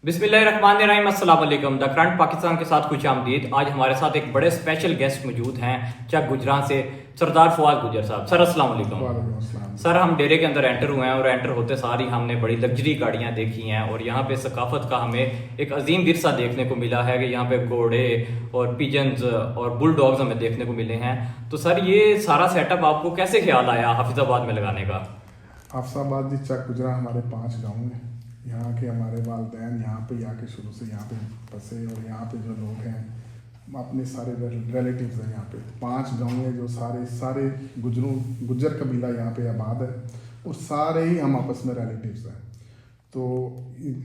बिस्मिल्लाहिर्रहमानिर्रहीम अस्सलाम वालेकुम। द करंट पाकिस्तान के साथ खुश आमदीद। आज हमारे साथ एक बड़े स्पेशल गेस्ट मौजूद हैं चक गुजरात से, सरदार फवाद गुजर साहब। सर अस्सलाम वालेकुम। वालेकुम अस्सलाम। सर हम डेरे के अंदर एंटर हुए हैं और एंटर होते सार ही हमने बड़ी लग्जरी गाड़ियां देखी हैं और यहाँ पे सकाफत का हमें एक अजीम विरसा देखने को मिला है कि यहाँ पे घोड़े और पिजन्स और बुलडॉग्स हमें देखने को मिले हैं। तो सर ये सारा सेटअप आपको कैसे ख्याल आया हाफिजाबाद में लगाने का? हाफसाबाद जी चक गुजरा हमारे 5 गांव हैं। यहाँ के हमारे वालदैन यहाँ पे आके शुरू से यहाँ पे बसे और यहाँ पे जो लोग हैं अपने सारे रिलेटिव्स हैं। यहाँ पे 5 गांव हैं जो सारे सारे गुजर कबीला यहाँ पे आबाद है और सारे ही हम आपस में रिलेटिव्स हैं। तो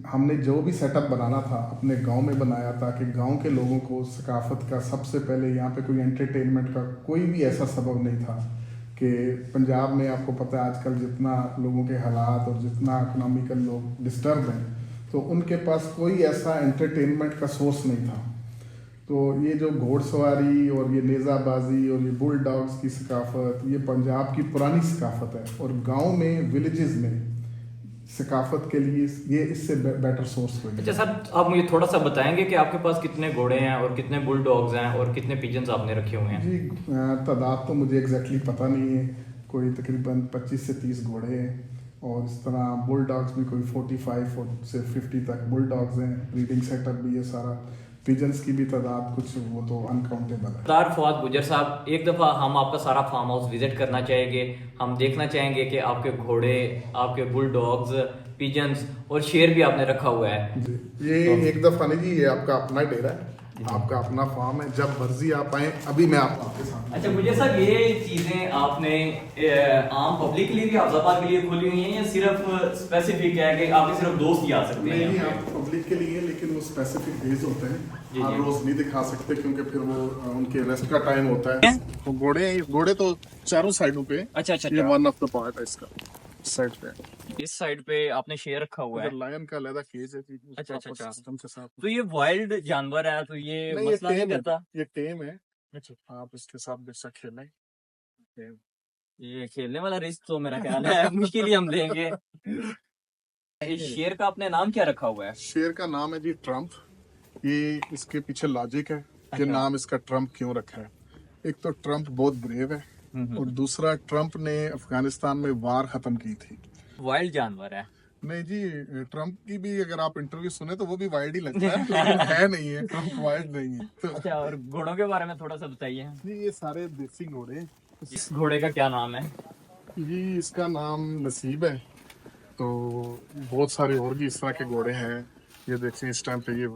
हमने जो भी सेटअप बनाना था अपने गांव में बनाया ताकि गांव के लोगों को सकाफत का सबसे पहले यहाँ पे कोई एंटरटेनमेंट का कोई भी ऐसा सबब नहीं था कि पंजाब में आपको पता है आजकल जितना लोगों के हालात और जितना इकोनॉमिकल लोग डिस्टर्ब हैं तो उनके पास कोई ऐसा एंटरटेनमेंट का सोर्स नहीं था। तो ये जो घोड़सवारी और ये नेज़ाबाजी और ये बुल डॉग्स की सकाफत ये पंजाब की पुरानी सकाफत है और गांव में विलेजेस में सकाफत के लिए ये इससे बेटर सोर्स कोई नहीं। अच्छा सर, आप मुझे थोड़ा सा बताएंगे कि आपके पास कितने घोड़े हैं और कितने बुलडॉग्स हैं और कितने पिजन्स आपने रखे हुए हैं? जी तादाद तो मुझे एग्जैक्टली पता नहीं है। कोई तकरीबन 25 से 30 घोड़े हैं और इस तरह बुल डॉग्स भी कोई 45 से 50 तक बुल डॉग्स हैं। ब्रीडिंग सेटअप भी है सारा। पिजन्स की भी तादाद कुछ वो तो अनकाउंटेबल है। सरदार फवाद गुजर साहब, एक दफ़ा हम आपका सारा फार्म हाउस विजिट करना चाहेंगे। हम देखना चाहेंगे कि आपके घोड़े, आपके बुलडॉग्स, पिजन्स और शेर भी आपने रखा हुआ है। जी ये एक दफ़ा नहीं जी, ये आपका अपना डेरा है, आपका अपना फार्म है। जब मर्जी आप आए, अभी मैं आपके सामने। अच्छा गुजर साहब, ये चीज़ें आपने आम पब्लिक के लिए भी हाफिजाबाद के लिए खोली हुई हैं या सिर्फ स्पेसिफिक है कि आपके सिर्फ दोस्त ही आ सकते हैं? नहीं, आप पब्लिक के लिए, लेकिन वो स्पेसिफिक डेज होते हैं, हर रोज नहीं दिखा सकते क्योंकि फिर वो उनके रेस्ट का टाइम होता है। तो घोड़े तो चारों साइडों पे। अच्छा, ये वन ऑफ द पार्ट है इसका। साइड पे इस साइड पे आपने शेर रखा हुआ है। लायन का अलग केज है जी, अच्छा, सिस्टम के साथ। तो ये वाइल्ड जानवर है तो ये नहीं, मसला नहीं करता? ये टेम है। अच्छा, आप इसके साथ बेशक खेलें। ये खेलने वाला रिस्क तो मेरा ख्याल है मुश्किल ही हम लेंगे। इस शेर का आपने नाम क्या रखा हुआ है? शेर का नाम है जी ट्रम्प। ये इसके पीछे लॉजिक है कि अच्छा। नाम इसका ट्रम्प क्यों रखा है। एक तो ट्रम्प बहुत ब्रेव है और दूसरा ट्रम्प ने अफगानिस्तान में वार खत्म की थी। वाइल्ड जानवर है? नहीं जी, ट्रम्प की भी अगर आप इंटरव्यू सुने तो वो भी वाइल्ड ही लगता है लेकिन है नहीं है, ट्रम्प वाइल्ड नहीं है। तो अच्छा, और घोड़ों के बारे में थोड़ा सा बताइए। जी ये सारे देसी घोड़े। इस घोड़े का क्या नाम है? जी इसका नाम नसीब है। तो बहुत सारे और भी इस तरह के घोड़े हैं। ये देखिए इस टाइम पे ये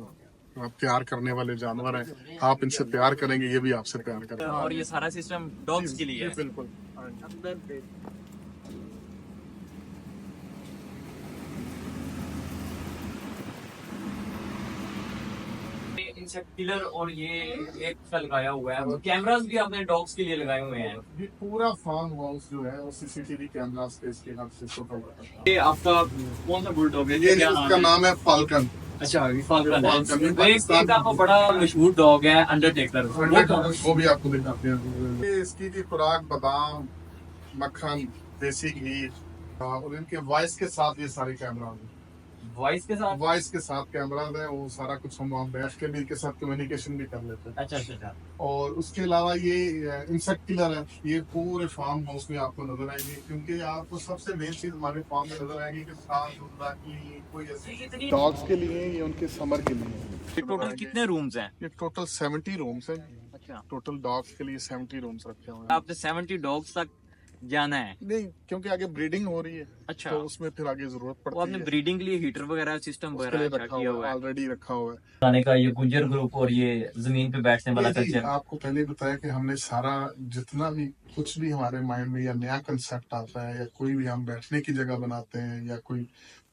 प्यार करने वाले जानवर हैं। आप इनसे प्यार करेंगे, ये भी आपसे प्यार करेंगे। और ये सारा सिस्टम डॉग्स के लिए है? बिल्कुल। इंसेक्ट किलर और ये एक का लगाया हुआ है और कैमरास भी आपने डॉग्स के लिए लगाए हुए हैं। ये पूरा फार्म हाउस जो है वो सीसीटीवी कैमरा स्पेस के नाम से छोटा होता है। ये आपका कौन सा बुलडॉग है? ये क्या इसका नाम है फाल्कन। अच्छा, ये फाल्कन है। फाल्कन, ये एक पाकिस्तान आपका बड़ा मशहूर डॉग है अंडरटेकर। वो भी आपको दिखाते हैं। ये इसकी की खुराक बादाम, मक्खन, देसी घी और इनके वॉइस के साथ ये सारे कैमरा हैं। वॉइस के साथ? वॉइस के साथ कैमरा है, वो सारा कुछ हम वहाँ बैठ के भी इनके साथ कम्युनिकेशन भी कर लेते हैं। अच्छा। और उसके अलावा ये इंसेक्ट किलर है। ये पूरे फार्म हाउस में आपको नजर आएगी क्योंकि आपको सबसे मेन चीज हमारे फार्म में नजर आएगी कि साफ सुथरा की कोई ऐसी डॉग्स के लिए ये उनके समर के लिए। टोटल कितने रूम्स हैं? ये टोटल 70 रूम्स हैं। अच्छा, टोटल डॉग्स के लिए 70 रूम्स रखे हुए हैं। आपने 70 डॉग्स तक जाना है? नहीं, क्योंकि आगे ब्रीडिंग हो रही है। अच्छा, तो उसमें फिर आगे जरूरत तो पड़ती आपने है। ब्रीडिंग के लिए हीटर वगैरह सिस्टम उसके वगैरह लिए अच्छा रखा किया हुआ हुआ है, है? ऑलरेडी रखा हुआ है। खाने का ये गुज्जर ग्रुप और ये जमीन पे बैठने वाला ये जी, कल्चर। आपको पहले बताया कि हमने सारा जितना भी कुछ भी हमारे माइंड में या नया कंसेप्ट आता है या कोई भी हम बैठने की जगह बनाते हैं या कोई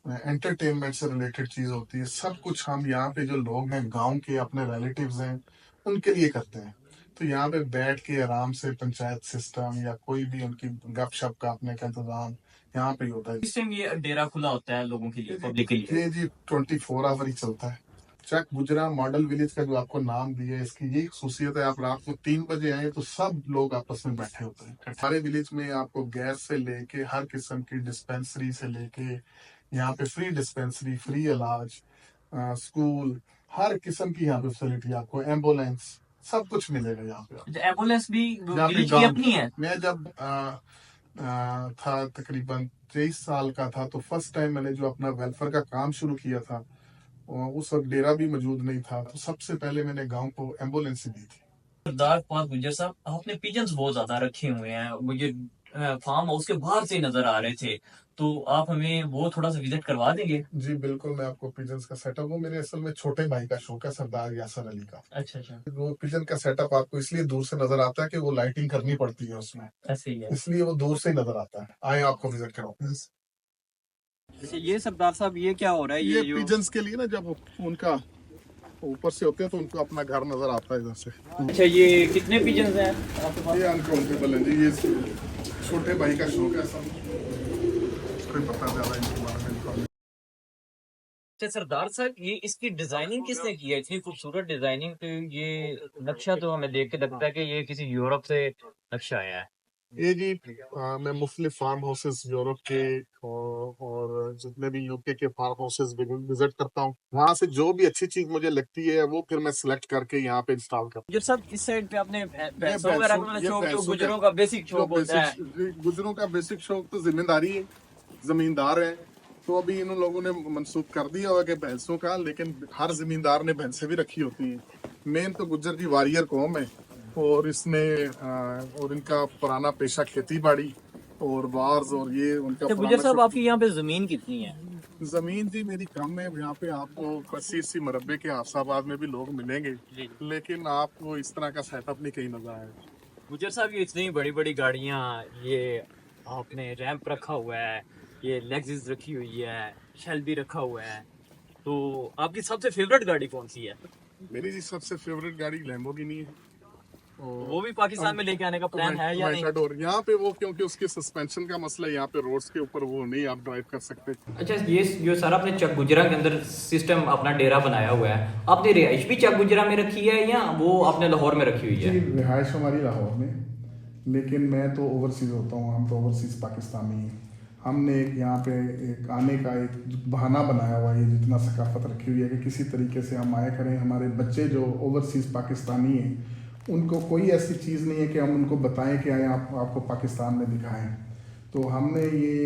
एंटरटेनमेंट से रिलेटेड चीज होती है, सब कुछ हम यहाँ पे जो लोग हैं गांव के अपने रिलेटिव्स हैं उनके लिए करते हैं। तो यहाँ पे बैठ के आराम से पंचायत सिस्टम या कोई भी उनकी गपशप काटने का इंतजाम यहाँ पे ही होता है। इस टाइम ये डेरा खुला होता है लोगों के लिए, पब्लिक के लिए? ये जी 24 आवर ही चलता है। चक गुजरा मॉडल विलेज का जो आपको नाम दिया है, इसकी यही खूसियत है। आप रात को 3 बजे आए तो सब लोग आपस में बैठे होते हैं। हमारे विलेज में आपको गैस से लेके हर किस्म की डिस्पेंसरी से लेके यहाँ पे फ्री डिस्पेंसरी, फ्री इलाज, स्कूल, हर किस्म की यहाँ पे फैसिलिटी आपको, एम्बुलेंस, सब कुछ मिलेगा यहाँ पे। एम्बुलेंस भी यहाँ पे विलेज की अपनी है? मैं जब था तकरीबन 23 साल का था, तो फर्स्ट टाइम मैंने जो अपना वेलफेयर का काम शुरू किया था, उस वक्त डेरा भी मौजूद नहीं था, तो सबसे पहले मैंने गांव को एम्बुलेंस दी थी। सरदार फवाद गुज्जर साहब, आपने पिजन्स बहुत ज्यादा रखे हुए हैं, मुझे फार्म हाउस के बाहर से नजर आ रहे थे, तो आप हमें वो थोड़ा सा विजिट करवा देंगे? जी बिल्कुल, मैं आपको पिजन्स का सेटअप, वो मेरे असल में छोटे भाई का शौक है, सरदार यासर अली का। अच्छा अच्छा, वो पिजन का सेटअप आपको इसलिए दूर से नजर आता है कि वो लाइटिंग करनी पड़ती है उसमें, ऐसे ही है। इसलिए वो दूर से ही नजर आता है। आए आपको विजिट कराओ। अच्छा, ये सरदार साहब ये क्या हो रहा है? ये जो पिजन्स के लिए ना, जब उनका ऊपर से होते हैं तो उनको अपना घर नजर आता है इधर से। अच्छा, ये कितने पिजन्स हैं आपके पास? ये अनकाउंटेबल है जी, ये छोटे भाई का शौक है, सब उसको ही पता ज्यादा इनके बारे में information। अच्छा सरदार साहब, ये इसकी डिजाइनिंग किसने की है? इतनी खूबसूरत डिजाइनिंग, तो ये नक्शा तो हमें देख के लगता है कि ये किसी यूरोप से नक्शा आया है। ये जी मैं मुख्तलिफ फार्म हाउसेस यूरोप के और जितने भी यूके के फार्म हाउसेस विजिट करता हूँ, वहाँ से जो भी अच्छी चीज मुझे लगती है वो फिर मैं सिलेक्ट करके यहाँ पे इंस्टॉल करता गुज्जर साहब, इस साइड पे आपने भैंसों भैंसों- वगैरह का ये शौक, जो भैंसों गुजरों का- का बेसिक हूँ। शौक होता है। गुजरों का बेसिक शौक तो जिम्मेदारी है, जमींदार है, तो अभी इन लोगों ने मंसूब कर दिया हुआ कि भैंसों का, लेकिन हर जमींदार ने भैंसें भी रखी होती हैं। मेन तो गुज्जर की वारियर कौम है, और इसमें और इनका पुराना पेशा खेती बाड़ी और वार्स, और ये उनका अच्छा गुज्जर पुराना साहब, आपकी यहाँ पे जमीन कितनी है? जमीन जी मेरी कम है। यहाँ पे आपको 80-80 मरबे के आसाबाद में भी लोग मिलेंगे, लेकिन आपको इस तरह का सेटअप नहीं कहीं नजर आएगा। गुज्जर साहब, ये इतनी बड़ी बड़ी गाड़ियाँ, ये आपने रैंप रखा हुआ है, ये लेग्जिस रखी हुई है, शेल्बी रखा हुआ है, तो आपकी सबसे फेवरेट गाड़ी कौन सी है? मेरी जी सबसे फेवरेट गाड़ी लैम्बोर्गिनी है, और वो भी पाकिस्तान में लेके आने का प्लान है या नहीं? मैटाडोर। यहाँ पे वो, क्योंकि उसके सस्पेंशन का मसला है, यहाँ पे रोड्स के ऊपर वो नहीं आप ड्राइव कर सकते। अच्छा, ये जो सर आपने चक गुजरा के अंदर सिस्टम अपना डेरा बनाया हुआ है, आपने रिहाइश भी चक गुजरा में रखी है या वो आपने लाहौर में रखी हुई है? जी रिहाइश हमारी लाहौर में, लेकिन मैं तो ओवरसीज होता हूँ, हम तो ओवरसीज पाकिस्तानी हैं। हमने एक यहाँ पे एक आने का एक बहाना बनाया हुआ है, ये जितना सकाफत रखी हुई है कि किसी तरीके से हम आया करें। हमारे बच्चे जो ओवरसीज पाकिस्तानी हैं, उनको कोई ऐसी चीज़ नहीं है कि हम उनको बताएं कि आए आपको पाकिस्तान में दिखाएं। तो हमने ये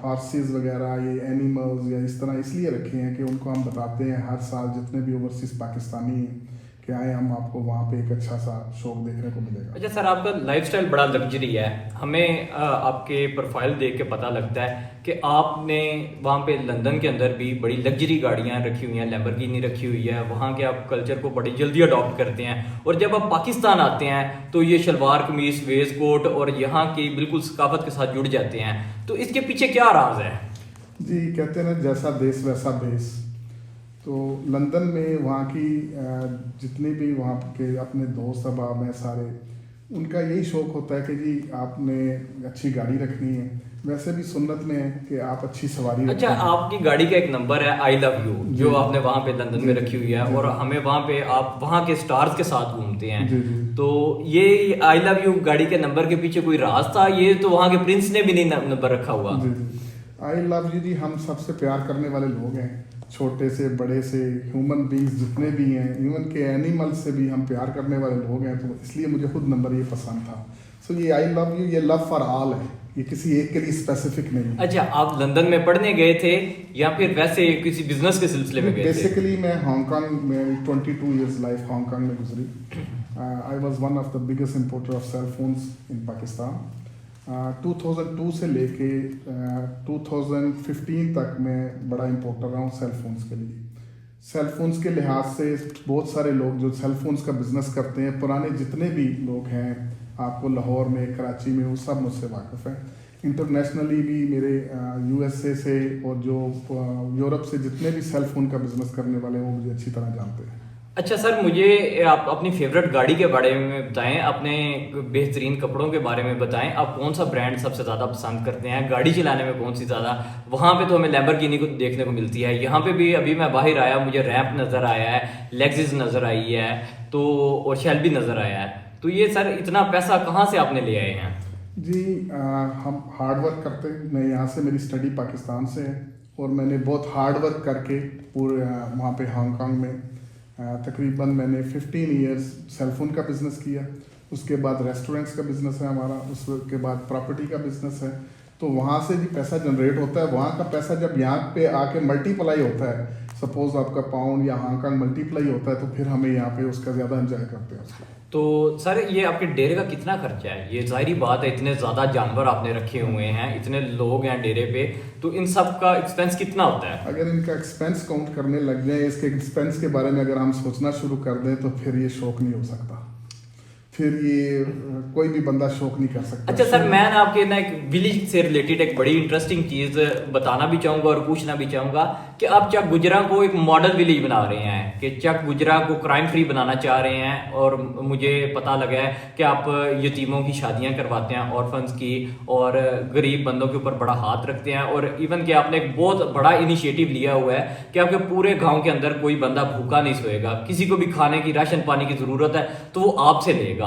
हॉर्सेस वगैरह, ये एनिमल्स या इस तरह इसलिए रखे हैं कि उनको हम बताते हैं हर साल जितने भी ओवरसीज पाकिस्तानी हैं कि आए, हम आपको वहाँ पे एक अच्छा सा शौक देखने को मिलेगा। अच्छा सर, आपका लाइफस्टाइल बड़ा लग्जरी है। हमें आपके प्रोफाइल देख के पता लगता है कि आपने वहाँ पे लंदन के अंदर भी बड़ी लग्जरी गाड़ियाँ रखी हुई हैं, लैम्बोर्गिनी रखी हुई है। वहाँ के आप कल्चर को बड़ी जल्दी अडॉप्ट करते हैं, और जब आप पाकिस्तान आते हैं तो ये शलवार कमीज, वेस्ट कोट और यहाँ की बिल्कुल सकाफत के साथ जुड़ जाते हैं। तो इसके पीछे क्या राज है? जी कहते हैं ना, जैसा देश वैसा भेस। तो लंदन में वहाँ की जितने भी वहाँ के अपने दोस्त अहबाब हैं सारे, उनका यही शौक होता है कि जी आपने अच्छी गाड़ी रखनी है। वैसे भी सुन्नत में है कि आप अच्छी सवारी अच्छा, रखें। आपकी गाड़ी का एक नंबर है आई लव यू, जो जी। आपने वहाँ पे लंदन में जी। रखी हुई है, जी। और हमें वहाँ पे आप वहाँ के स्टार्स के साथ घूमते हैं। जी जी। तो ये आई लव यू गाड़ी के नंबर के पीछे कोई राज था? ये तो वहाँ के प्रिंस ने भी नहीं नंबर रखा हुआ। जी जी। आई लव यू जी, हम सबसे प्यार करने वाले लोग हैं, छोटे से बड़े से, ह्यूमन बींग्स जितने भी हैं, इवन के एनिमल से भी हम प्यार करने वाले लोग हैं। तो इसलिए मुझे खुद नंबर ये पसंद था। सो ये आई लव यू, ये लव फॉर ऑल है, ये किसी एक के लिए स्पेसिफिक नहीं है। अच्छा, आप लंदन में पढ़ने गए थे या फिर वैसे किसी बिजनेस के सिलसिले में गए थे? बेसिकली मैं हांगकांग में 22 इयर्स लाइफ हांगकांग में गुजरी। I was one of the biggest importer of cell phones in Pakistan. 2002 से लेके 2015 तक मैं बड़ा इंपोर्टर रहा हूँ सेल फोन्स के लिए। सेल फोन्स के लिहाज से बहुत सारे लोग जो सेल फोन्स का बिजनेस करते हैं, पुराने जितने भी लोग हैं आपको लाहौर में, कराची में, वो सब मुझसे वाकिफ़ हैं। इंटरनेशनली भी मेरे यूएसए से और जो यूरोप से जितने भी सेल फोन का बिजनेस करने वाले हैं वो मुझे अच्छी तरह जानते हैं। अच्छा सर, मुझे आप अपनी फेवरेट गाड़ी के बारे में बताएं, अपने बेहतरीन कपड़ों के बारे में बताएं। आप कौन सा ब्रांड सबसे ज़्यादा पसंद करते हैं? गाड़ी चलाने में कौन सी ज़्यादा? वहाँ पे तो हमें लैम्बोर्गिनी को देखने को मिलती है, यहाँ पे भी अभी मैं बाहर आया, मुझे रैंप नज़र आया है, लेक्सिस नज़र आई है, तो और शेल्बी नज़र आया है। तो ये सर इतना पैसा कहाँ से आपने ले आए हैं? जी हम हार्ड वर्क करते हैं। मैं यहाँ से, मेरी स्टडी पाकिस्तान से है और मैंने बहुत हार्ड वर्क करके पूरे वहाँ पे हांगकांग में तकरीबन मैंने 15 इयर्स सेलफोन का बिज़नेस किया। उसके बाद रेस्टोरेंट्स का बिज़नेस है हमारा, उसके बाद प्रॉपर्टी का बिज़नेस है। तो वहाँ से भी पैसा जनरेट होता है। वहाँ का पैसा जब यहाँ पे आके मल्टीप्लाई होता है, सपोज आपका पाउंड या हांगकांग मल्टीप्लाई होता है, तो फिर हमें यहाँ पे उसका ज़्यादा एंजॉय करते हैं उसको। तो सर ये आपके डेरे का कितना खर्चा है? ये जाहिर बात है, इतने ज़्यादा जानवर आपने रखे हुए हैं, इतने लोग हैं डेरे पे, तो इन सब का एक्सपेंस कितना होता है? अगर इनका एक्सपेंस काउंट करने लग जाए, इसके एक्सपेंस के बारे में अगर हम सोचना शुरू कर दें, तो फिर ये शौक नहीं हो सकता। फिर ये कोई भी बंदा शौक नहीं कर सकता। अच्छा सर, मैं ना आपके ना एक विलेज से रिलेटेड एक बड़ी इंटरेस्टिंग चीज बताना भी चाहूंगा और पूछना भी चाहूंगा कि आप चक गुजरा को एक मॉडल विलेज बना रहे हैं, कि चक गुजरा को क्राइम फ्री बनाना चाह रहे हैं। और मुझे पता लगा है कि आप यतीमों की शादियां करवाते हैं, ऑर्फन्स की, और गरीब बंदों के ऊपर बड़ा हाथ रखते हैं। और इवन कि आपने एक बहुत बड़ा इनिशिएटिव लिया हुआ है कि आपके पूरे गाँव के अंदर कोई बंदा भूखा नहीं सोएगा। किसी को भी खाने की, राशन पानी की जरूरत है तो वो आपसे लेगा।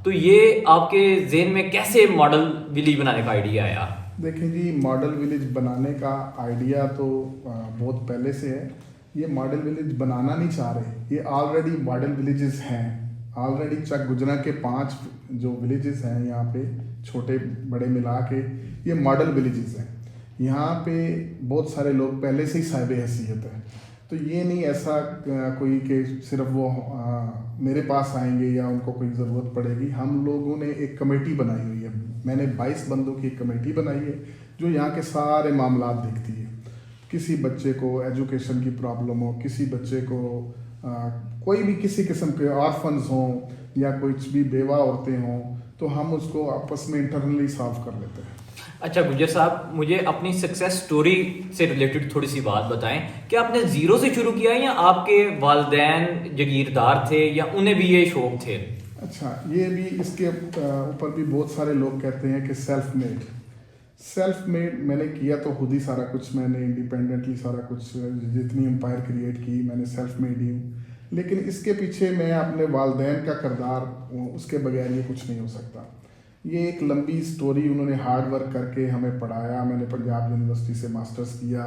तो ये आपके ज़हन में कैसे मॉडल विलेज बनाने का आइडिया आया? देखिए जी, मॉडल विलेज बनाने का आइडिया तो बहुत पहले से है। ये मॉडल विलेज बनाना नहीं चाह रहे, ये ऑलरेडी मॉडल विलेजेस हैं। ऑलरेडी चक गुजरा के 5 जो विलेजेस हैं यहाँ पे, छोटे बड़े मिला के ये मॉडल विलेजेस हैं। यहाँ पे बहुत सारे लोग पहले से ही साहिब हैसियत है। तो ये नहीं ऐसा कोई कि सिर्फ वो मेरे पास आएंगे या उनको कोई ज़रूरत पड़ेगी। हम लोगों ने एक कमेटी बनाई हुई है। मैंने 22 बंदों की एक कमेटी बनाई है जो यहाँ के सारे मामला देखती है। किसी बच्चे को एजुकेशन की प्रॉब्लम हो, किसी बच्चे को कोई भी किसी किस्म के ऑर्फन्स हों या कुछ भी बेवा औरतें हों, तो हम उसको आपस में इंटरनली सॉल्व कर लेते हैं। अच्छा गुजर साहब, मुझे अपनी सक्सेस स्टोरी से रिलेटेड थोड़ी सी बात बताएं कि आपने जीरो से शुरू किया या आपके वालिदैन जागीरदार थे या उन्हें भी ये शौक थे? अच्छा, ये भी इसके ऊपर भी बहुत सारे लोग कहते हैं कि सेल्फ मेड मैंने किया तो खुद ही सारा कुछ, मैंने इंडिपेंडेंटली सारा कुछ, जितनी एम्पायर क्रिएट की मैंने सेल्फ मेड ही हूँ। लेकिन इसके पीछे मैं अपने वालिदैन का किरदार, उसके बगैर ये कुछ नहीं हो सकता। ये एक लंबी स्टोरी, उन्होंने हार्ड वर्क करके हमें पढ़ाया। मैंने पंजाब यूनिवर्सिटी से मास्टर्स किया,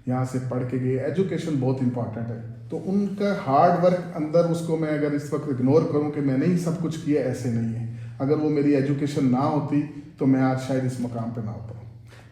यहाँ से पढ़ के गए। एजुकेशन बहुत इंपॉर्टेंट है, तो उनका हार्ड वर्क अंदर, उसको मैं अगर इस वक्त इग्नोर करूँ कि मैंने ही सब कुछ किया, ऐसे नहीं है। अगर वो मेरी एजुकेशन ना होती तो मैं आज शायद इस मुकाम पे ना होता।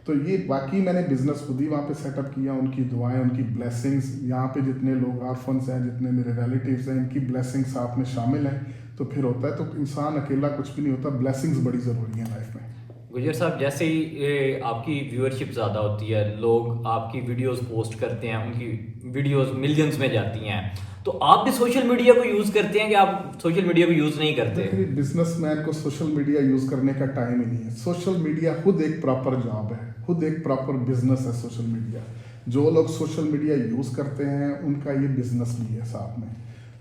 तो ये बाकी मैंने बिजनेस खुद ही वहाँ पे सेटअप किया। उनकी दुआएं, उनकी ब्लेसिंग्स, यहाँ पे जितने लोग ऑर्फन्स हैं, जितने मेरे रिलेटिव्स हैं, इनकी ब्लेसिंग्स साथ में शामिल हैं, तो फिर होता है। तो इंसान अकेला कुछ भी नहीं होता, ब्लेसिंग्स बड़ी ज़रूरी है लाइफ में। गुजर साहब, जैसे ही आपकी व्यूअरशिप ज़्यादा होती है, लोग आपकी वीडियोस पोस्ट करते हैं, उनकी वीडियोस मिलियंस में जाती हैं, तो आप भी सोशल मीडिया को यूज़ करते हैं कि आप सोशल मीडिया को यूज़ नहीं करते? बिजनेसमैन को सोशल मीडिया यूज़ करने का टाइम ही नहीं है। सोशल मीडिया खुद एक प्रॉपर जॉब है, खुद एक प्रॉपर बिजनेस है सोशल मीडिया। जो लोग सोशल मीडिया यूज़ करते हैं उनका ये बिजनेस भी है साथ में।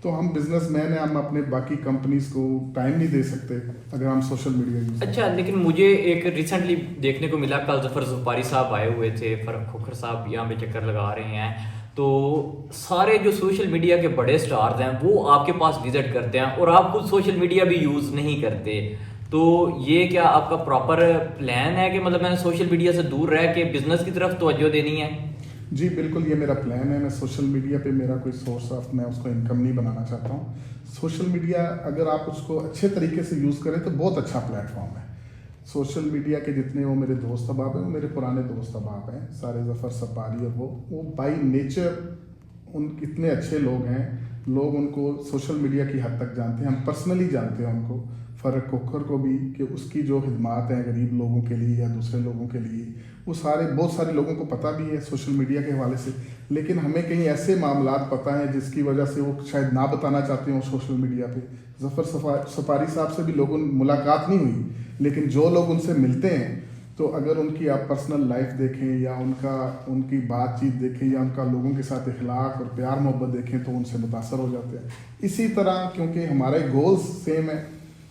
तो हम बिजनेसमैन हैं, हम अपने बाकी कंपनीज को टाइम नहीं दे सकते अगर हम सोशल मीडिया यूज। अच्छा, लेकिन मुझे एक रिसेंटली देखने को मिला, कल जफर ज़ुफ़ारी साहब आए हुए थे, फरक खोखर साहब यहाँ पे चक्कर लगा रहे हैं, तो सारे जो सोशल मीडिया के बड़े स्टार्स हैं वो आपके पास विजिट करते हैं और आप खुद सोशल मीडिया भी यूज़ नहीं करते। तो ये क्या आपका प्रॉपर प्लान है कि मतलब मैंने सोशल मीडिया से दूर रह के बिजनेस की तरफ तवज्जो देनी है? जी बिल्कुल, ये मेरा प्लान है। मैं सोशल मीडिया पे मेरा कोई सोर्स ऑफ, मैं उसको इनकम नहीं बनाना चाहता हूँ। सोशल मीडिया अगर आप उसको अच्छे तरीके से यूज़ करें तो बहुत अच्छा प्लेटफॉर्म है। सोशल मीडिया के जितने वो मेरे दोस्त अहबाब हैं, वो मेरे पुराने दोस्त अहबाब हैं सारे, ज़फ़र सपारी और वो बाई नेचर उन कितने अच्छे लोग हैं। लोग उनको सोशल मीडिया की हद तक जानते हैं, हम पर्सनली जानते हैं उनको, फ़र्क खोखर को भी, कि उसकी जो खिदमात हैं गरीब लोगों के लिए या दूसरे लोगों के लिए, वो सारे बहुत सारे लोगों को पता भी है सोशल मीडिया के हवाले से। लेकिन हमें कहीं ऐसे मामलात पता हैं जिसकी वजह से वो शायद ना बताना चाहते हो सोशल मीडिया पे। ज़फ़र सपारी साहब से भी लोगों मुलाकात नहीं हुई, लेकिन जो लोग उनसे मिलते हैं तो अगर उनकी आप पर्सनल लाइफ देखें या उनकी बातचीत देखें या उनका लोगों के साथ इखलाक और प्यार मोहब्बत देखें तो उनसे मुतासर हो जाते हैं। इसी तरह क्योंकि हमारे गोल्स सेम है,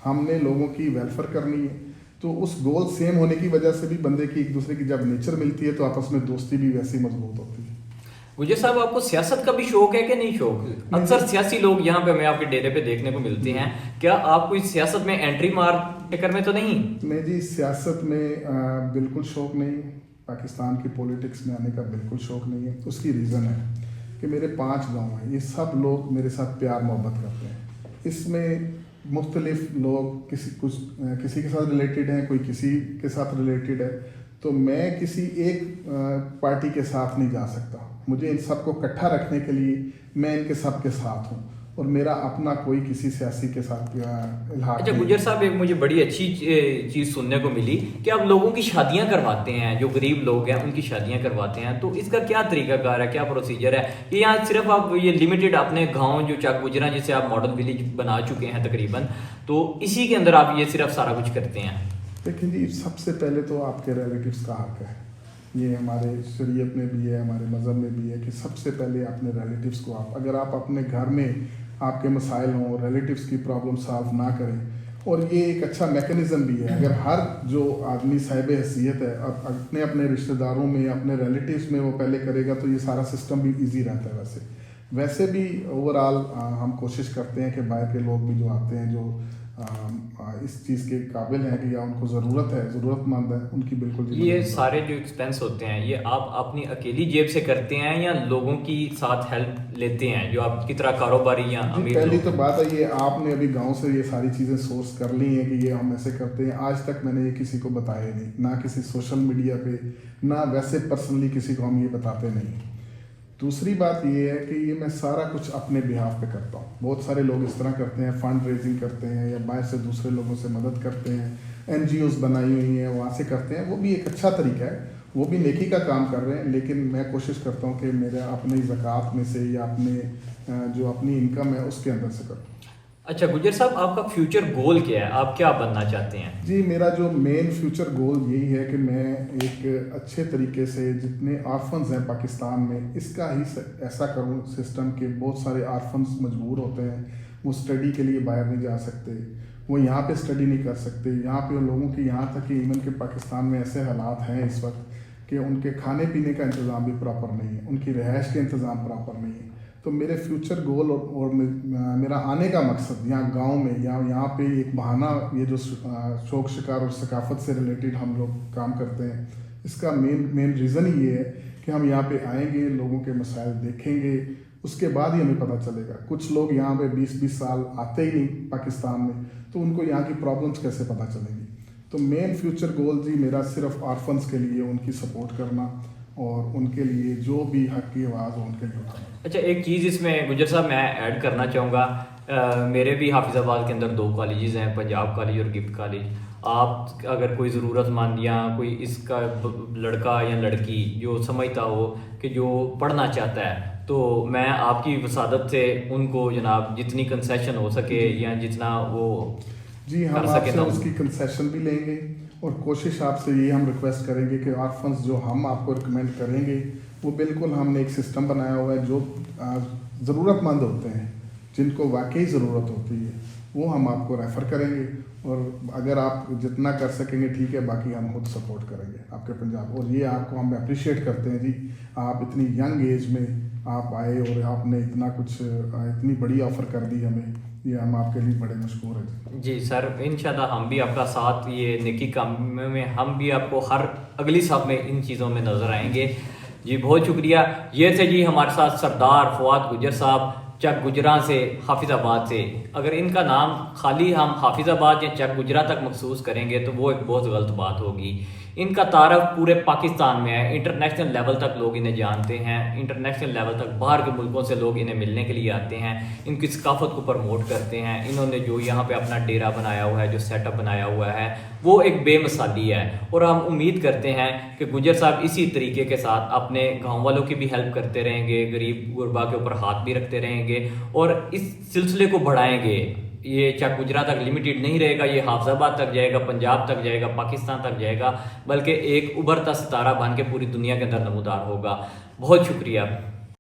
हमने लोगों की वेलफेयर करनी है, तो उस गोल सेम होने की वजह से भी बंदे की एक दूसरे की जब नेचर मिलती है तो आपस में दोस्ती भी वैसी मजबूत होती है। गुजर साहब, आपको सियासत का भी शौक है कि नहीं शौक? अक्सर सियासी लोग यहाँ पे हमें आपके डेरे पे देखने को मिलते हैं, क्या आप कोई सियासत में एंट्री मार चक्कर में तो नहीं? नहीं जी, सियासत में बिल्कुल शौक नहीं। पाकिस्तान की पॉलिटिक्स में आने का बिल्कुल शौक़ नहीं है। उसकी रीज़न है कि मेरे 5 गांव हैं, ये सब लोग मेरे साथ प्यार मोहब्बत करते हैं। इसमें मुख्तलिफ लोग किसी के साथ रिलेटेड हैं, कोई किसी के साथ रिलेटेड है, तो मैं किसी एक पार्टी के साथ नहीं जा सकता। मुझे इन सबको इकट्ठा रखने के लिए मैं इनके सब के साथ हूँ, और मेरा अपना कोई किसी सियासी के साथ इल्हाक अच्छा नहीं। गुजर साहब, एक मुझे बड़ी अच्छी चीज़ सुनने को मिली कि आप लोगों की शादियां करवाते हैं, जो गरीब लोग हैं उनकी शादियां करवाते हैं। तो इसका क्या तरीकाकार है, क्या प्रोसीजर है? कि यहाँ सिर्फ आप ये लिमिटेड अपने गांव जो चक गुजरा जिसे आप मॉडल विलेज बना चुके हैं तकरीबन, तो इसी के अंदर आप ये सिर्फ सारा कुछ करते हैं? देखिए जी, सबसे पहले तो आपके रिलेटिव्स का हक है, ये हमारे शरीयत में भी है, हमारे मज़हब में भी है कि सबसे पहले अपने रिलेटिव्स को अगर आप अपने घर में आपके मसाइल हों, रिलेटिव्स की प्रॉब्लम सॉल्व ना करें, और ये एक अच्छा मैकेनिज़्म भी है। अगर हर जो आदमी साहिब हैसियत है अपने अपने रिश्तेदारों में, अपने रिलेटिव्स में वो पहले करेगा, तो ये सारा सिस्टम भी ईजी रहता है। वैसे भी ओवरऑल हम कोशिश करते हैं कि बाहर के लोग भी जो आते हैं, जो इस चीज़ के काबिल हैं कि या उनको ज़रूरतमंद है, उनकी बिल्कुल ये सारे जो एक्सपेंस होते हैं ये आप अपनी अकेली जेब से करते हैं या लोगों की साथ हेल्प लेते हैं जो आपकी तरह कारोबारी या अमीर पहली लोग? तो बात है, ये आपने अभी गांव से ये सारी चीज़ें सोर्स कर ली हैं कि ये हम ऐसे करते हैं। आज तक मैंने ये किसी को बताया नहीं, ना किसी सोशल मीडिया पे, ना वैसे पर्सनली किसी को हम ये बताते नहीं। दूसरी बात ये है कि ये मैं सारा कुछ अपने बिहाफ पे करता हूँ। बहुत सारे लोग इस तरह करते हैं, फंड रेजिंग करते हैं या बाहर से दूसरे लोगों से मदद करते हैं, NGOs बनाई हुई हैं वहाँ से करते हैं। वो भी एक अच्छा तरीका है, वो भी नेकी का काम कर रहे हैं, लेकिन मैं कोशिश करता हूँ कि मेरे अपनी ज़कात में से या अपने जो अपनी इनकम है उसके अंदर से करूँ। अच्छा गुजर साहब, आपका फ्यूचर गोल क्या है? आप क्या बनना चाहते हैं? जी, मेरा जो मेन फ्यूचर गोल यही है कि मैं एक अच्छे तरीके से जितने आर्फन्स हैं पाकिस्तान में, इसका ही ऐसा करूं सिस्टम के बहुत सारे आर्फन्स मजबूर होते हैं, वो स्टडी के लिए बाहर नहीं जा सकते, वो यहाँ पे स्टडी नहीं कर सकते। यहाँ पे उन लोगों की, यहाँ तक कि इवन के पाकिस्तान में ऐसे हालात हैं इस वक्त कि उनके खाने पीने का इंतज़ाम भी प्रॉपर नहीं है, उनकी रिहाइश के इंतज़ाम प्रॉपर नहीं है। तो मेरे फ्यूचर गोल और मेरा आने का मकसद यहाँ गांव में, यहाँ पे एक बहाना, ये जो शौक शिकार और सकाफत से रिलेटेड हम लोग काम करते हैं, इसका मेन रीज़न ही ये है कि हम यहाँ पे आएंगे, लोगों के मसाइल देखेंगे, उसके बाद ही हमें पता चलेगा। कुछ लोग यहाँ पे 20-20 साल आते ही नहीं पाकिस्तान में, तो उनको यहाँ की प्रॉब्लम्स कैसे पता चलेंगी। तो मेन फ्यूचर गोल जी मेरा सिर्फ आर्फन्स के लिए उनकी सपोर्ट करना और उनके लिए जो भी हक की आवाज़ हो उनके लिए उठाना। अच्छा, एक चीज़ इसमें गुजर साहब मैं ऐड करना चाहूँगा। मेरे भी हाफिज़ाबाद के अंदर 2 कॉलेजेस हैं, पंजाब कॉलेज और गिफ्ट कॉलेज। आप अगर कोई ज़रूरतमंद या कोई इसका लड़का या लड़की जो समझता हो कि जो पढ़ना चाहता है, तो मैं आपकी वसादत से उनको जनाब जितनी कंसेशन हो सके या जितना वो जी, हम आपसे उसकी कंसेशन भी लेंगे, और कोशिश आपसे ये हम रिक्वेस्ट करेंगे कि आर्फन्स जो हम आपको रिकमेंड करेंगे, वो बिल्कुल हमने एक सिस्टम बनाया हुआ है, जो ज़रूरतमंद होते हैं, जिनको वाकई ज़रूरत होती है, वो हम आपको रेफ़र करेंगे। और अगर आप जितना कर सकेंगे ठीक है, बाकी हम खुद सपोर्ट करेंगे आपके पंजाब। और ये आपको हम अप्रिशिएट करते हैं जी, आप इतनी यंग एज में आप आए और आपने इतना कुछ, इतनी बड़ी ऑफ़र कर दी हमें, ये हम आपके लिए बड़े मशहूर हैं जी सर। इंशाल्लाह हम भी आपका साथ, ये नेकी काम में हम भी आपको हर अगली साल में इन चीज़ों में नज़र आएंगे जी। बहुत शुक्रिया। ये थे जी हमारे साथ सरदार फवाद गुजर साहब, चक गुजरा से, हाफिज़ाबाद से। अगर इनका नाम खाली हम हाफिज़ाबाद या चक गुजरा तक मखसूस करेंगे तो वो एक बहुत गलत बात होगी। इनका तारफ़ पूरे पाकिस्तान में है, इंटरनेशनल लेवल तक लोग इन्हें जानते हैं, इंटरनेशनल लेवल तक बाहर के मुल्कों से लोग इन्हें मिलने के लिए आते हैं, इनकी सकाफत को प्रमोट करते हैं। इन्होंने जो यहाँ पे अपना डेरा बनाया हुआ है, जो सेटअप बनाया हुआ है, वो एक बेमिसाली है। और हम उम्मीद करते हैं कि गुजर साहब इसी तरीके के साथ अपने गाँव वालों की भी हेल्प करते रहेंगे, गरीब गुरबा के ऊपर हाथ भी रखते रहेंगे और इस सिलसिले को बढ़ाएंगे। ये चक गुजरा तक लिमिटेड नहीं रहेगा, ये हाफिज़ाबाद तक जाएगा, पंजाब तक जाएगा, पाकिस्तान तक जाएगा, बल्कि एक उभरता सितारा बन के पूरी दुनिया के अंदर नमूदार होगा। बहुत शुक्रिया।